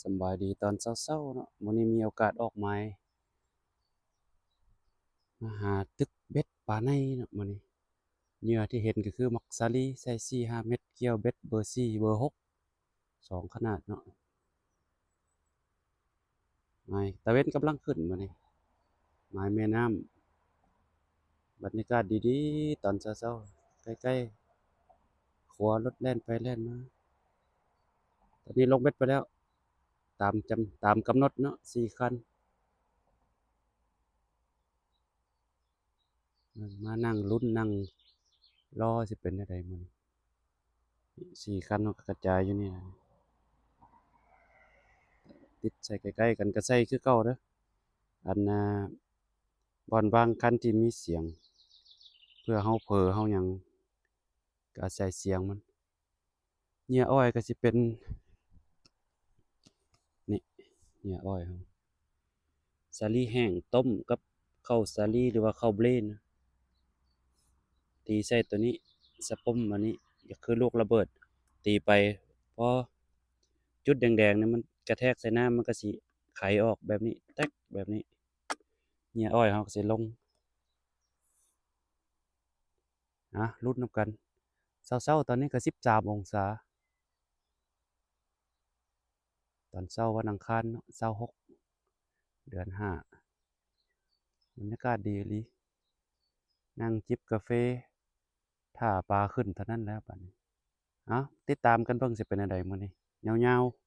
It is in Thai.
สำบายดีตอนเช้าๆเนาะมื้อนี้มีโอกาสออกหมายมาหาตึกเบ็ดปลาในเนาะมื้อนี้เหยื่อที่เห็นก็คือมักสาลีใส่4-5เม็ดเกี่ยวเบ็ดเบอร์4เบอร์6 2ขนาดเนาะหมายตะเวนกำลังขึ้นมื้อนี้หมายแม่น้ำบรรยากาศดีๆตอนเช้าๆใกล้ๆขัวรถแล่นไปแล่นมาตอนนี้ลงเบ็ดไปแล้วตามกำหนดเนาะ4คันมานั่งลุ้นนั่งรอสิเป็นจั่งใดมื้อนี้4คันเนาะกระจายอยู่นี่นะ ติดใส่ใกล้ๆกันก็ใส่คือเก่าเด้ออันบ่อนบางคันที่มีเสียงเพื่อเฮาเผลอเฮาหยังก็อาศัยเสียงมันเหยื่ออ้อยก็สิเป็นนี่เหยื่ออ้อยเฮาสาลีแห้งต้มกับข้าวสาลีหรือว่าข้าวเบรนนะตีใส่ตัวนี้สะป้อมอันนี้ก็คือลูกระเบิดตีไปพอจุดแดงๆเนี่ยมันกระแทกใส่น้ำมันก็สิไขออกแบบนี้แต๊กแบบนี้เหยื่ออ้อยเฮาก็สิลงลุ้นนำกันเช้าๆตอนนี้ก็13องศา ตอนเช้าวันอังคารเนาะ26เดือน5บรรยากาศดีอีหลีนั่งจิบกาแฟท่าปลาขึ้นเท่านั้นแล้วบัดนี้เอ้าติดตามกันเบิ่งสิเป็นจั่งใดมื้อนี้ยาวๆ